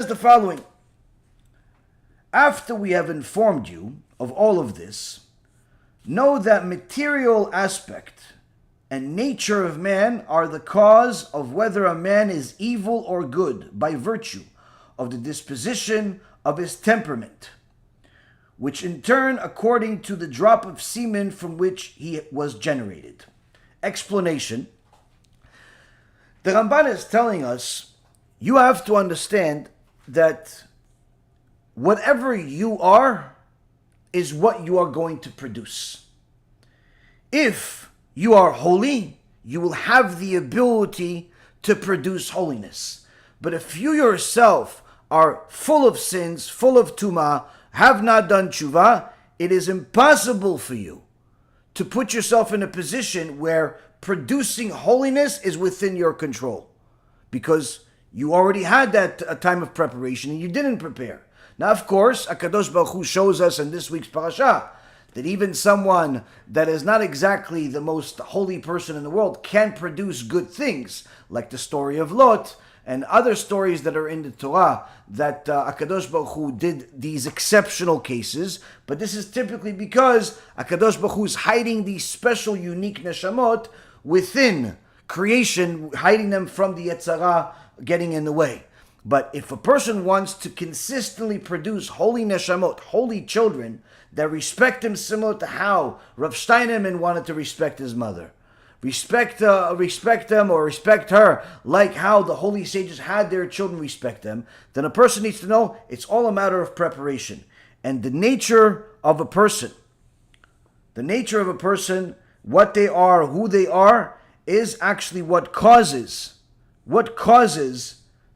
the following: after we have informed you of all of this, know that material aspect and nature of man are the cause of whether a man is evil or good by virtue of the disposition of his temperament, which in turn according to the drop of semen from which he was generated. Explanation. The Ramban is telling us, you have to understand that whatever you are is what you are going to produce. If you are holy, you will have the ability to produce holiness. But if you yourself are full of sins, full of tumah, have not done tshuva, it is impossible for you to put yourself in a position where producing holiness is within your control. Because you already had that time of preparation and you didn't prepare. Now, of course, HaKadosh Baruch Hu shows us in this week's parasha that even someone that is not exactly the most holy person in the world can produce good things, like the story of Lot and other stories that are in the Torah, that HaKadosh Baruch Hu did these exceptional cases. But this is typically because HaKadosh Baruch Hu is hiding these special, unique neshamot within creation, hiding them from the Yetzer Hara getting in the way. But if a person wants to consistently produce holy neshamot, holy children, that respect him similar to how Rav Steinemann wanted to respect his mother, respect them or respect her like how the holy sages had their children respect them, then a person needs to know it's all a matter of preparation. And the nature of a person, what they are, who they are, is actually what causes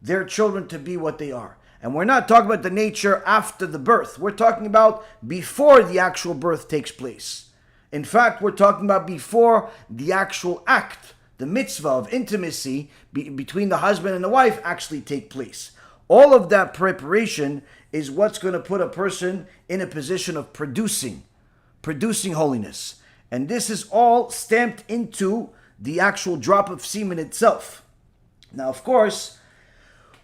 their children to be what they are. And we're not talking about the nature after the birth. We're talking about before the actual birth takes place. In fact, we're talking about before the actual act, the mitzvah of intimacy between the husband and the wife actually take place. All of that preparation is what's going to put a person in a position of producing holiness. And this is all stamped into the actual drop of semen itself. Now, of course,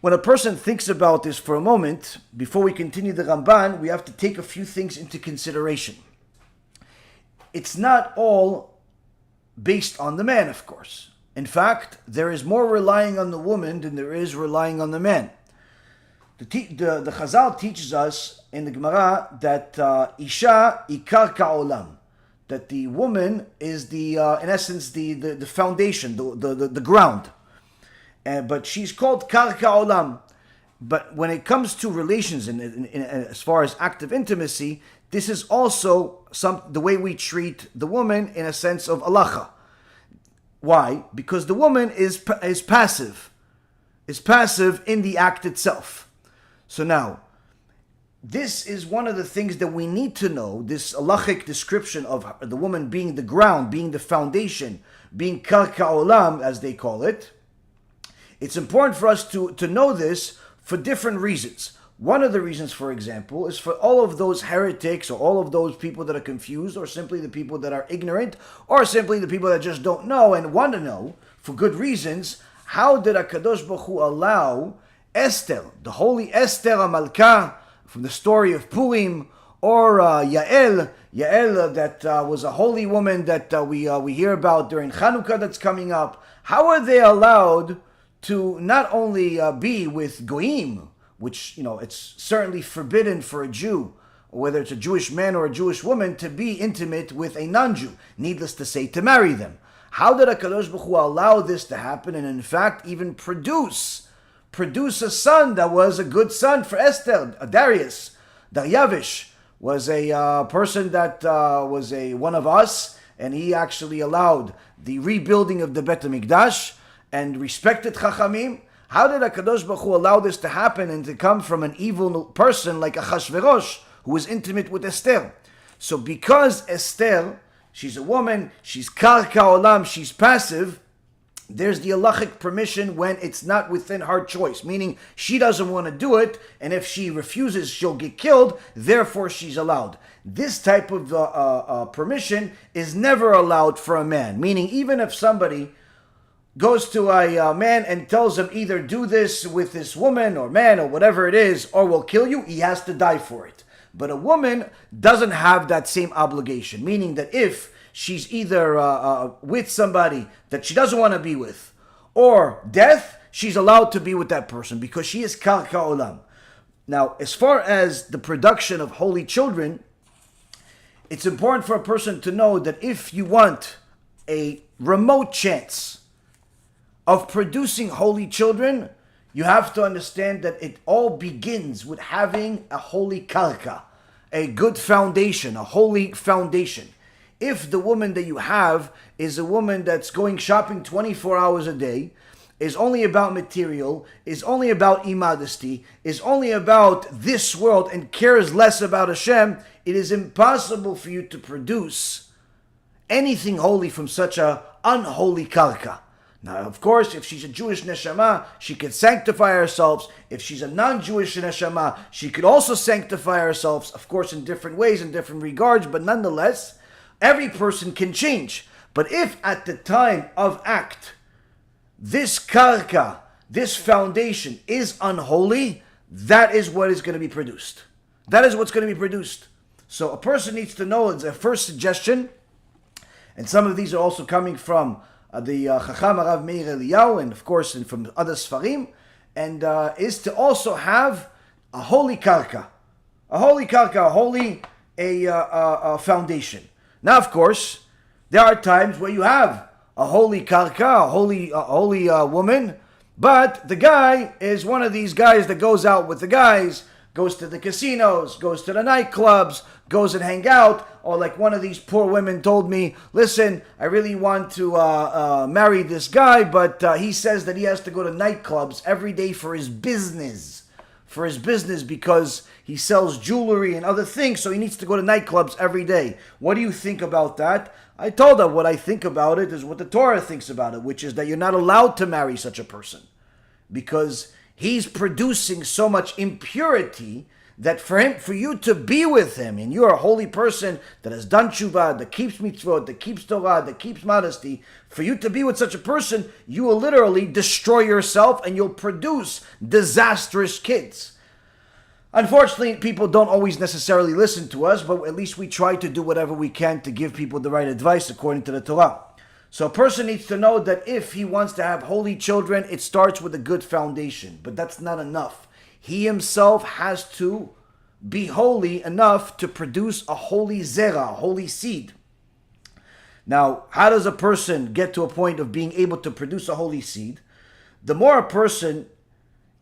when a person thinks about this for a moment, before we continue the Ramban, we have to take a few things into consideration. It's not all based on the man, of course. In fact, there is more relying on the woman than there is relying on the man. The Chazal teaches us in the Gemara that Isha ikar ka'olam, that the woman is in essence, the foundation, the ground. But she's called karka olam. But when it comes to relations, as far as active intimacy, this is also the way we treat the woman in a sense of halacha. Why? Because the woman is passive in the act itself. So now, this is one of the things that we need to know, this halachic description of the woman being the ground, being the foundation, being karka olam, as they call it. It's important for us to know this for different reasons. One of the reasons, for example, is for all of those heretics or all of those people that are confused, or simply the people that are ignorant, or simply the people that just don't know and want to know for good reasons. How did HaKadosh Baruch Hu allow Esther, the holy Esther HaMalkah, from the story of Purim, or Yael that was a holy woman that we hear about during Chanukah that's coming up? How are they allowed to not only be with goyim, which, it's certainly forbidden for a Jew, whether it's a Jewish man or a Jewish woman, to be intimate with a non-Jew, needless to say, to marry them? How did HaKadosh Baruch Hu allow this to happen, and in fact even produce a son that was a good son for Esther? Daryavish was a person that was one of us, and he actually allowed the rebuilding of the Bet HaMikdash and respected Chachamim. How did HaKadosh Baruch Hu allow this to happen and to come from an evil person like Achashverosh, who was intimate with Esther? So because Esther, she's a woman, she's karka olam, she's passive, there's the halachic permission when it's not within her choice, meaning she doesn't want to do it, and if she refuses, she'll get killed, therefore she's allowed. This type of permission is never allowed for a man, meaning even if somebody goes to a man and tells him either do this with this woman or man or whatever it is, or we'll kill you, he has to die for it. But a woman doesn't have that same obligation, meaning that if she's either with somebody that she doesn't want to be with, or death, she's allowed to be with that person because she is karka olam. Now, as far as the production of holy children, it's important for a person to know that if you want a remote chance of producing holy children, you have to understand that it all begins with having a holy karka, a good foundation, a holy foundation. If the woman that you have is a woman that's going shopping 24 hours a day, is only about material, is only about immodesty, is only about this world and cares less about Hashem, it is impossible for you to produce anything holy from such a unholy karka. Now, of course, if she's a Jewish neshama, she can sanctify herself. If she's a non-Jewish neshama, she could also sanctify herself, of course, in different ways, in different regards, but nonetheless, every person can change. But if at the time of act, this karka, this foundation is unholy, that is what is going to be produced. That is what's going to be produced. So a person needs to know, it's a first suggestion, and some of these are also coming from the Chacham Rav Meir Eliyahu, and of course from other Sfarim, and is to also have a holy karka. A holy karka, a holy foundation. Now, of course, there are times where you have a holy karka, a holy woman, but the guy is one of these guys that goes out with the guys, goes to the casinos, goes to the nightclubs, goes and hang out, or like one of these poor women told me, listen, I really want to marry this guy, but he says that he has to go to nightclubs every day for his business, because he sells jewelry and other things, so he needs to go to nightclubs every day. What do you think about that? I told her what I think about it is what the Torah thinks about it, which is that you're not allowed to marry such a person because he's producing so much impurity that for you to be with him, and you're a holy person that has done tshuva, that keeps mitzvot, that keeps Torah, that keeps modesty, for you to be with such a person, you will literally destroy yourself and you'll produce disastrous kids. Unfortunately, people don't always necessarily listen to us, but at least we try to do whatever we can to give people the right advice according to the Torah. So a person needs to know that if he wants to have holy children, it starts with a good foundation, but that's not enough. He himself has to be holy enough to produce a holy zera, a holy seed. Now, how does a person get to a point of being able to produce a holy seed? The more a person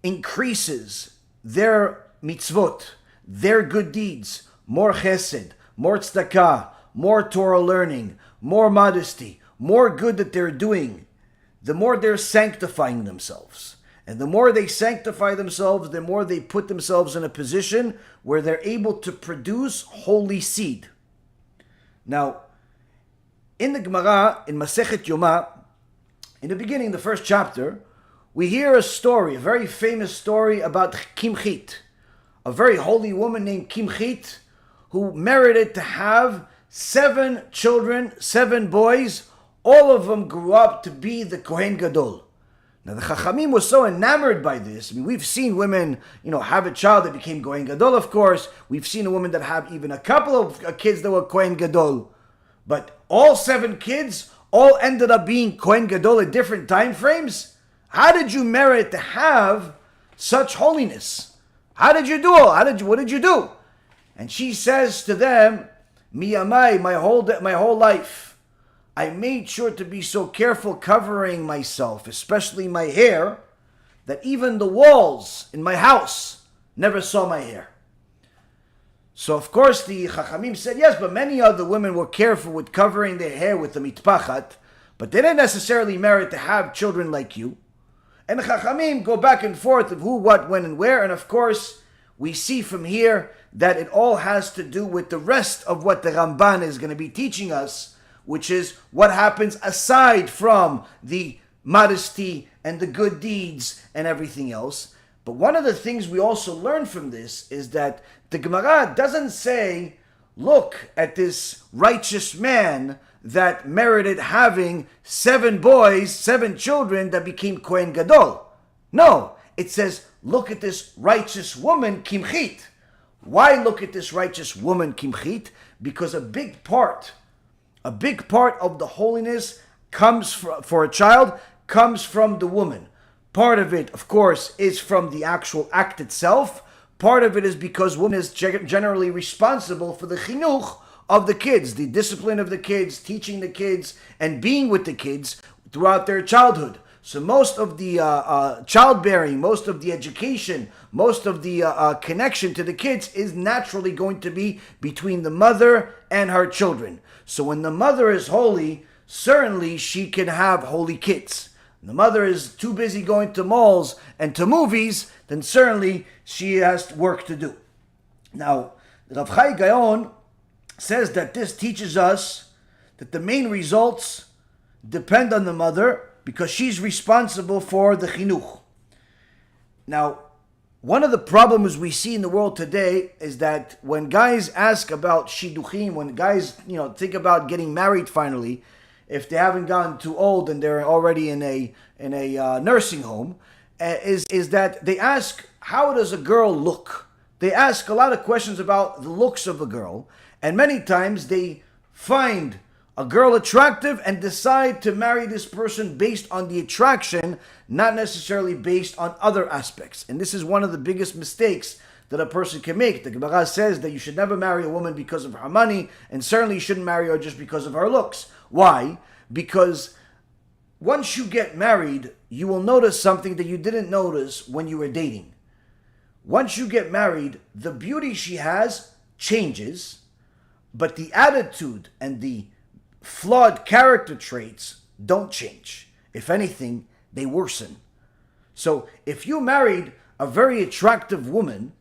increases their mitzvot, their good deeds, more chesed, more tzedakah, more Torah learning, more modesty, more good that they're doing, the more they're sanctifying themselves. And the more they sanctify themselves, the more they put themselves in a position where they're able to produce holy seed. Now, in the Gemara, in Masechet Yoma, in the beginning, the first chapter, we hear a story, a very famous story about Kimchit, a very holy woman named Kimchit, who merited to have 7 children, 7 boys. All of them grew up to be the Kohen Gadol. Now the Chachamim was so enamored by this. I mean, we've seen women, have a child that became Kohen Gadol, of course. We've seen a woman that have even a couple of kids that were Kohen Gadol. But all 7 kids all ended up being Kohen Gadol at different time frames. How did you merit to have such holiness? How did you do all? What did you do? And she says to them, Miyamai, my whole life, I made sure to be so careful covering myself, especially my hair, that even the walls in my house never saw my hair. So of course the Chachamim said, yes, but many other women were careful with covering their hair with the mitpachat, but they didn't necessarily merit to have children like you. And the Chachamim go back and forth of who, what, when, and where, and of course we see from here that it all has to do with the rest of what the Ramban is going to be teaching us, which is what happens aside from the modesty and the good deeds and everything else. But one of the things we also learn from this is that the Gemara doesn't say, look at this righteous man that merited having 7 boys, 7 children that became Kohen Gadol. No, it says, look at this righteous woman, Kimchit. Why look at this righteous woman, Kimchit? Because a big part of the holiness comes for a child comes from the woman. Part of it, of course, is from the actual act itself. Part of it is because woman is generally responsible for the chinuch of the kids, the discipline of the kids, teaching the kids, and being with the kids throughout their childhood. So most of the childbearing, most of the education, most of the connection to the kids is naturally going to be between the mother and her children. So when the mother is holy, certainly she can have holy kids. When the mother is too busy going to malls and to movies, then certainly she has work to do. Now, Rav Chai Gaon says that this teaches us that the main results depend on the mother, because she's responsible for the chinuch. Now, one of the problems we see in the world today is that when guys ask about shidduchim, when guys think about getting married finally, if they haven't gotten too old and they're already in a nursing home, is that they ask, how does a girl look? They ask a lot of questions about the looks of a girl, and many times they find a girl attractive and decide to marry this person based on the attraction, not necessarily based on other aspects. And this is one of the biggest mistakes that a person can make. The Gemara says that you should never marry a woman because of her money, and certainly you shouldn't marry her just because of her looks. Why? Because once you get married, you will notice something that you didn't notice when you were dating. Once you get married, the beauty she has changes, but the attitude and the flawed character traits don't change. If anything, they worsen. So if you married a very attractive woman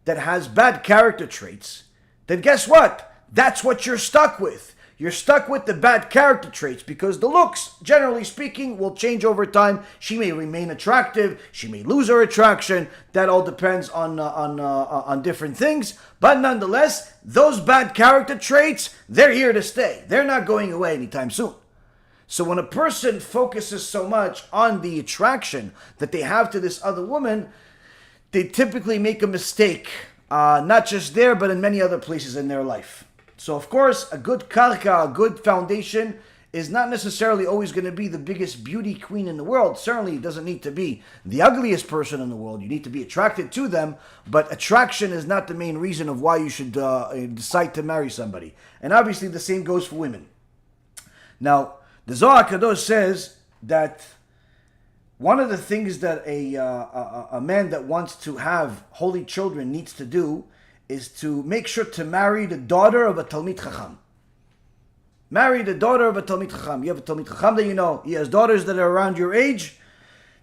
that has bad character traits, then guess what? That's what you're stuck with. You're stuck with the bad character traits, because the looks, generally speaking, will change over time. She may remain attractive. She may lose her attraction. That all depends on different things. But nonetheless, those bad character traits, they're here to stay. They're not going away anytime soon. So when a person focuses so much on the attraction that they have to this other woman, they typically make a mistake, not just there, but in many other places in their life. So of course, a good karka, a good foundation, is not necessarily always going to be the biggest beauty queen in the world. Certainly it doesn't need to be the ugliest person in the world. You need to be attracted to them, but attraction is not the main reason of why you should decide to marry somebody. And obviously the same goes for women. Now, the Zohar Kadosh says that one of the things that a man that wants to have holy children needs to do is to make sure to marry the daughter of a Talmid Chacham. Marry the daughter of a Talmid Chacham. You have a Talmid Chacham that you know, he has daughters that are around your age.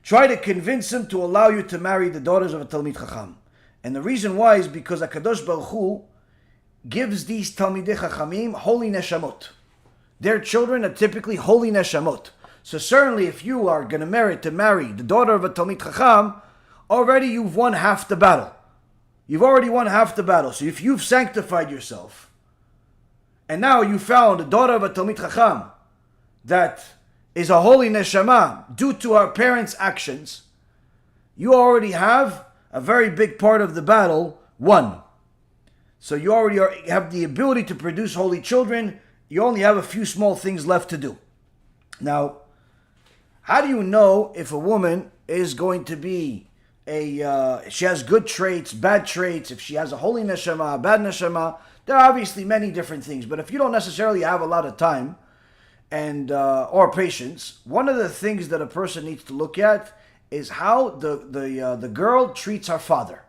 Try to convince him to allow you to marry the daughters of a Talmid Chacham. And the reason why is because HaKadosh Baruch Hu gives these Talmidei Chachamim holy neshamot. Their children are typically holy neshamot. So certainly if you are going to marry the daughter of a Talmid Chacham, already you've won half the battle. You've already won half the battle. So if you've sanctified yourself, and now you found a daughter of a Talmid Chacham that is a holy neshama due to our parents' actions, you already have a very big part of the battle won. So you already have the ability to produce holy children. You only have a few small things left to do. Now, how do you know if a woman is going to be she has good traits, bad traits, if she has a holy neshama, a bad neshama? There are obviously many different things, but if you don't necessarily have a lot of time and or patience, one of the things that a person needs to look at is how the girl treats her father.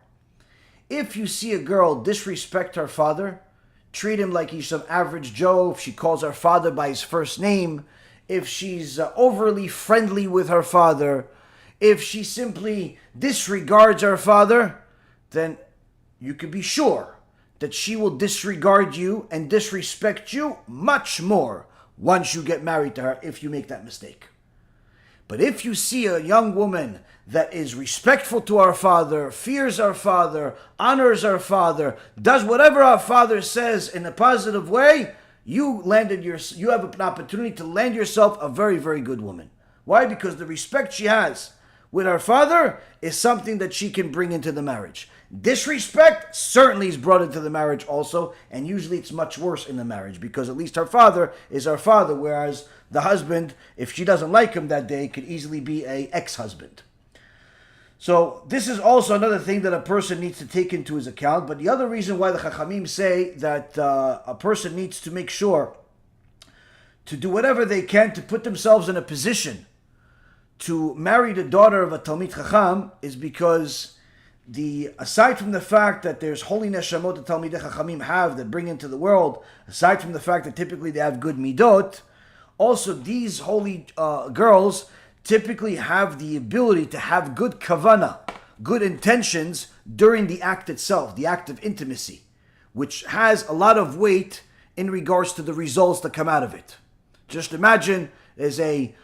If you see a girl disrespect her father, treat him like he's some average Joe, if she calls her father by his first name, if she's overly friendly with her father, if she simply disregards her father, then you can be sure that she will disregard you and disrespect you much more once you get married to her, if you make that mistake. But if you see a young woman that is respectful to our father, fears our father, honors our father, does whatever our father says in a positive way, you have an opportunity to land yourself a very, very good woman. Why? Because the respect she has with her father is something that she can bring into the marriage. Disrespect certainly is brought into the marriage also, and usually it's much worse in the marriage because at least her father is her father, whereas the husband, if she doesn't like him that day, could easily be an ex-husband. So this is also another thing that a person needs to take into his account. But the other reason why the Chachamim say that a person needs to make sure to do whatever they can to put themselves in a position to marry the daughter of a Talmid Chacham is because aside from the fact that there's holy neshamot that Talmidei Chachamim have that bring into the world, aside from the fact that typically they have good midot, also these holy girls typically have the ability to have good kavana, good intentions during the act itself, the act of intimacy, which has a lot of weight in regards to the results that come out of it. Just imagine there's a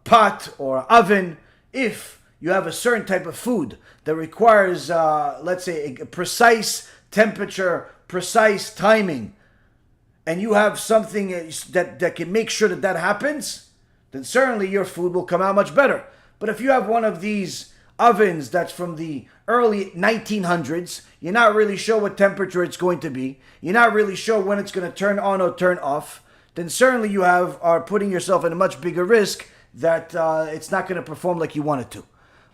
pot or oven. If you have a certain type of food that requires, let's say, a precise temperature, precise timing, and you have something that can make sure that happens, then certainly your food will come out much better. But if you have one of these ovens that's from the early 1900s, you're not really sure what temperature it's going to be, you're not really sure when it's going to turn on or turn off, then certainly you are putting yourself in a much bigger risk that it's not going to perform like you want it to.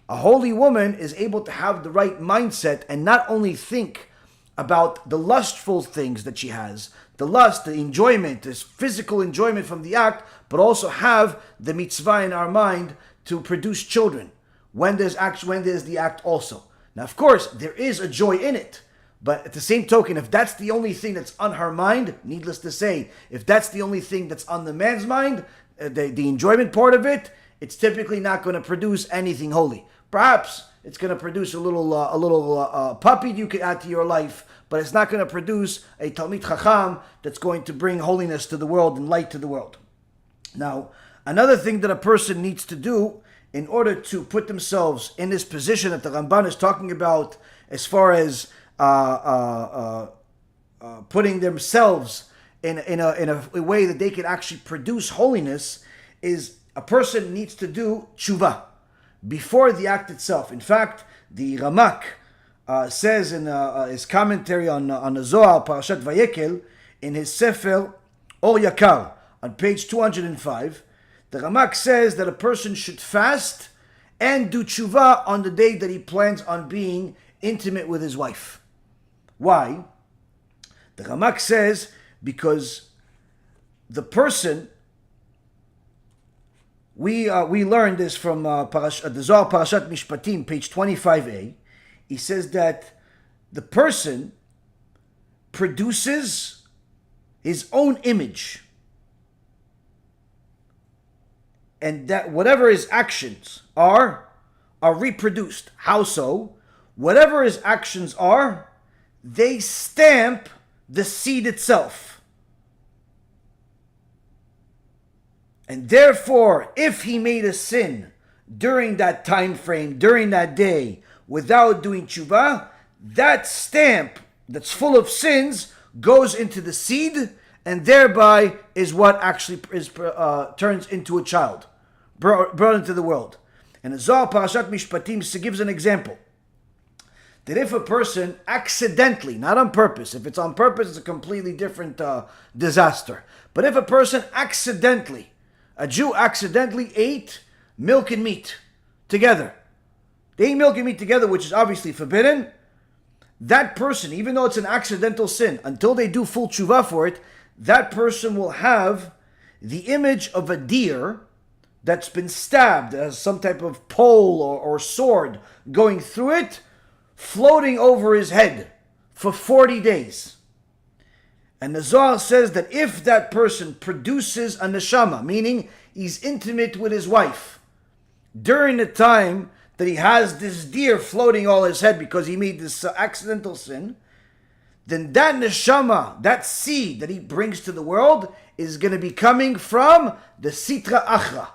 A holy woman is able to have the right mindset and not only think about the lustful things that she has, the lust, the enjoyment, this physical enjoyment from the act, but also have the mitzvah in our mind to produce children when there's the act also. Now, of course, there is a joy in it, but at the same token, if that's the only thing that's on her mind, needless to say, if that's the only thing that's on the man's mind, the enjoyment part of it, it's typically not going to produce anything holy. Perhaps it's going to produce a little puppy you could add to your life, but it's not going to produce a Talmid Chacham that's going to bring holiness to the world and light to the world. Now, another thing that a person needs to do in order to put themselves in this position that the Ramban is talking about as far as putting themselves in a way that they can actually produce holiness is a person needs to do tshuva before the act itself. In fact, the Ramak says in his commentary on the Zohar, Parashat Vayekel, in his Sefer Or Yakar, on page 205, the Ramak says that a person should fast and do tshuva on the day that he plans on being intimate with his wife. Why? The Ramak says because the person, we learned this from the Zohar Parashat Mishpatim, page 25a. He says that the person produces his own image, and that whatever his actions are reproduced. How so? Whatever his actions are, they stamp the seed itself. And therefore, if he made a sin during that time frame, during that day, without doing tshuva, that stamp that's full of sins goes into the seed, and thereby is what actually turns into a child, brought into the world. And the Zohar Parashat Mishpatim gives an example. That if a person accidentally, not on purpose, if it's on purpose, it's a completely different disaster. But if a person accidentally, a Jew accidentally ate milk and meat together, they eat milk and meat together, which is obviously forbidden, that person, even though it's an accidental sin, until they do full tshuva for it, that person will have the image of a deer that's been stabbed, as some type of pole or sword going through it, floating over his head for 40 days. And the Zohar says that if that person produces a neshama, meaning he's intimate with his wife, during the time that he has this deer floating all his head because he made this accidental sin, then that neshama, that seed that he brings to the world, is going to be coming from the sitra achra,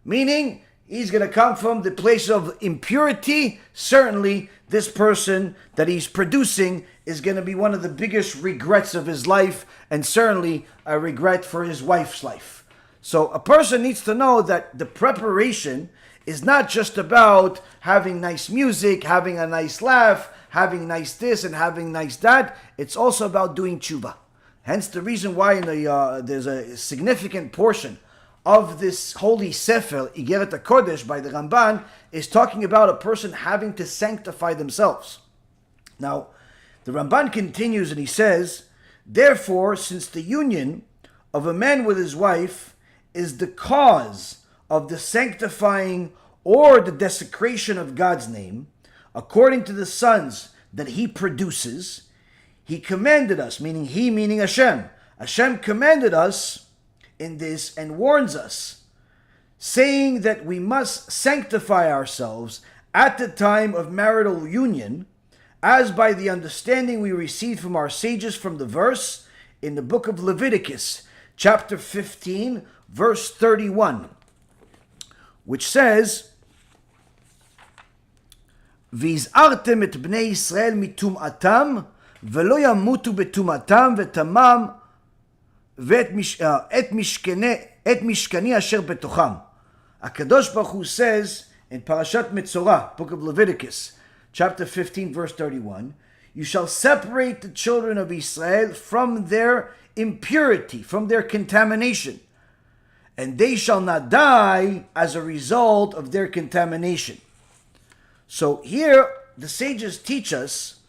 meaning he's going to come from the place of impurity, certainly this person that he's producing is going to be one of the biggest regrets of his life, and certainly a regret for his wife's life. So a person needs to know that the preparation is not just about having nice music, having a nice laugh, having nice this and having nice that. It's also about doing tshuva. Hence the reason why there's a significant portion of this holy Sefer, Igeret HaKodesh by the Ramban, is talking about a person having to sanctify themselves. Now, the Ramban continues and he says, therefore, since the union of a man with his wife is the cause of the sanctifying or the desecration of God's name, according to the sons that he produces, he commanded us, meaning Hashem. Hashem commanded us in this and warns us, saying that we must sanctify ourselves at the time of marital union, as by the understanding we received from our sages from the verse in the book of Leviticus, chapter 15, verse 31, which says, והזהרתם את בני ישראל מטומאתם ולא ימותו בטומאתם וטמאם ואת משכני אשר בתוכם. הקדוש ברוך הוא says in Parashat Metzorah, book of Leviticus, chapter 15, verse 31, you shall separate the children of Israel from their impurity, from their contamination, and they shall not die as a result of their contamination. So here, the sages teach us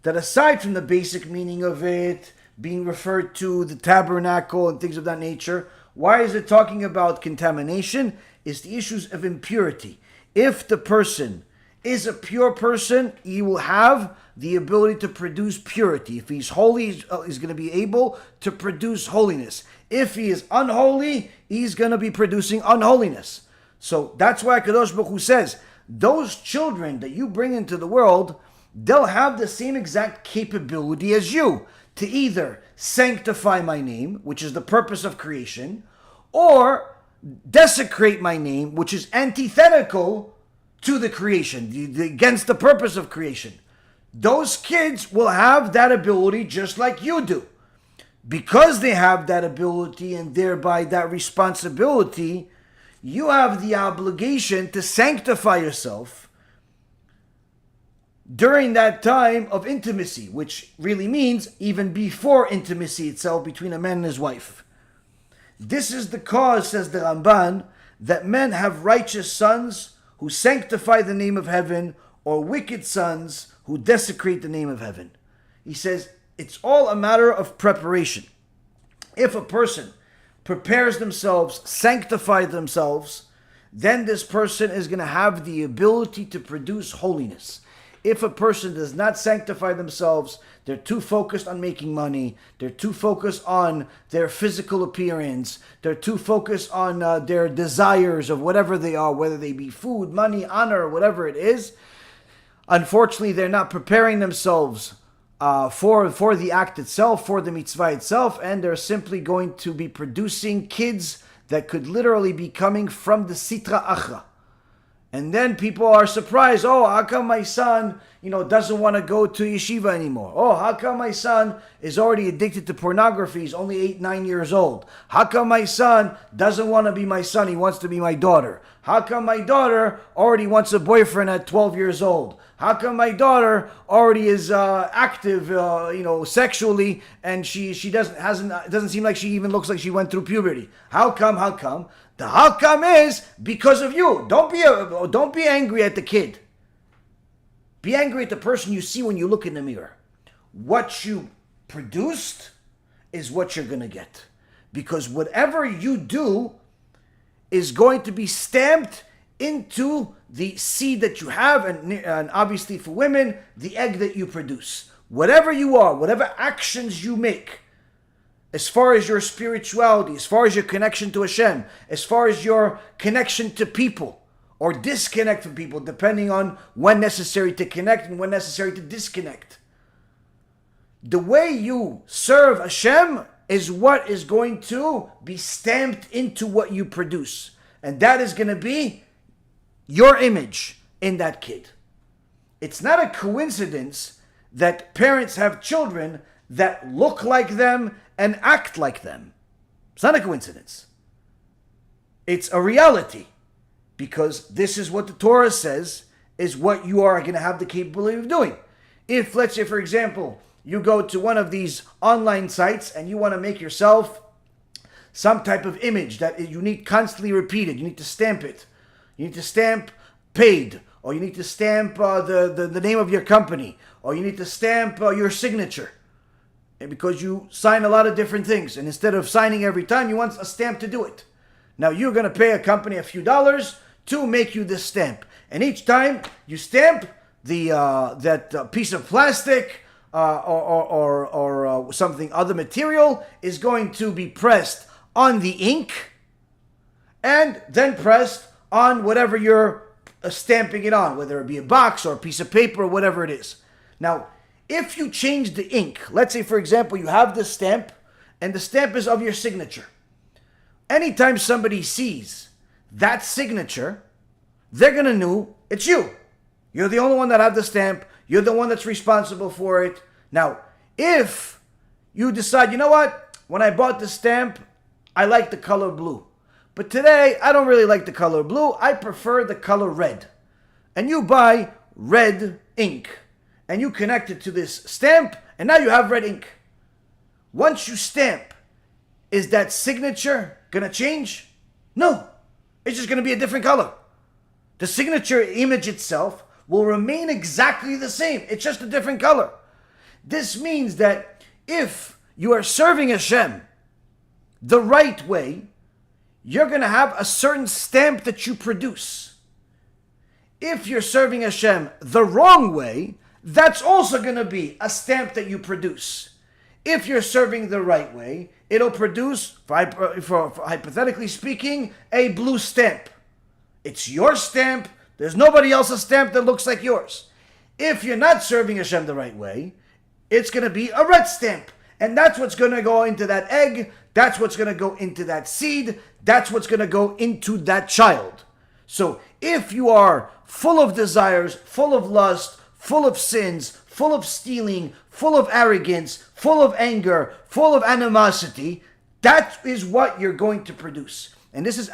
that aside from the basic meaning of it being referred to the tabernacle and things of that nature, why is it talking about contamination? Is the issues of impurity. If the person is a pure person, he will have the ability to produce purity. If he's holy, he's going to be able to produce holiness. If he is unholy, he's going to be producing unholiness. So that's why Kadosh Baruch Hu says, those children that you bring into the world, they'll have the same exact capability as you to either sanctify my name, which is the purpose of creation, or desecrate my name, which is antithetical to the creation, against the purpose of creation. Those kids will have that ability just like you do. Because they have that ability and thereby that responsibility, you have the obligation to sanctify yourself during that time of intimacy, which really means even before intimacy itself between a man and his wife. This is the cause, says the Ramban, that men have righteous sons who sanctify the name of heaven, or wicked sons who desecrate the name of heaven. He says it's all a matter of preparation. If a person prepares themselves, sanctify themselves, then this person is going to have the ability to produce holiness. If a person does not sanctify themselves, they're too focused on making money, they're too focused on their physical appearance, they're too focused on their desires of whatever they are, whether they be food, money, honor, whatever it is. Unfortunately, they're not preparing themselves for the act itself, for the mitzvah itself, and they're simply going to be producing kids that could literally be coming from the sitra achra. And then people are surprised, oh, how come my son, doesn't want to go to yeshiva anymore? Oh, how come my son is already addicted to pornography? He's only 8, 9 years old. How come my son doesn't want to be my son? He wants to be my daughter. How come my daughter already wants a boyfriend at 12 years old? How come my daughter already is active, sexually, and she doesn't seem like she even looks like she went through puberty? How come? The how come is because of you. Don't be angry at the kid. Be angry at the person you see when you look in the mirror. What you produced is what you're going to get. Because whatever you do is going to be stamped into the seed that you have, and obviously for women, the egg that you produce. Whatever you are, whatever actions you make, as far as your spirituality, as far as your connection to Hashem, as far as your connection to people, or disconnect from people, depending on when necessary to connect and when necessary to disconnect. The way you serve Hashem is what is going to be stamped into what you produce. And that is going to be your image in that kid. It's not a coincidence that parents have children that look like them and act like them. It's not a coincidence. It's a reality, because this is what the Torah says is what you are going to have the capability of doing. If, let's say, for example, you go to one of these online sites and you want to make yourself some type of image that you need constantly repeated, you need to stamp it. You need to stamp paid, or you need to stamp the name of your company, or you need to stamp your signature. And because you sign a lot of different things, and instead of signing every time, you want a stamp to do it. Now you're going to pay a company a few dollars to make you this stamp. And each time you stamp that piece of plastic or something, other material is going to be pressed on the ink and then pressed on whatever you're stamping it on, whether it be a box or a piece of paper or whatever it is. Now, if you change the ink, let's say, for example, you have this stamp and the stamp is of your signature. Anytime somebody sees that signature, they're going to know it's you. You're the only one that have the stamp. You're the one that's responsible for it. Now, if you decide, you know what? When I bought the stamp, I like the color blue. But today, I don't really like the color blue. I prefer the color red. And you buy red ink. And you connect it to this stamp. And now you have red ink. Once you stamp, is that signature going to change? No. It's just going to be a different color. The signature image itself will remain exactly the same. It's just a different color. This means that if you are serving Hashem the right way, you're going to have a certain stamp that you produce. If you're serving Hashem the wrong way, that's also going to be a stamp that you produce. If you're serving the right way, it'll produce, for hypothetically speaking, a blue stamp. It's your stamp. There's nobody else's stamp that looks like yours. If you're not serving Hashem the right way, it's going to be a red stamp. And that's what's going to go into that egg. That's what's going to go into that seed. That's what's going to go into that child. So if you are full of desires, full of lust, full of sins, full of stealing, full of arrogance, full of anger, full of animosity, that is what you're going to produce. And this is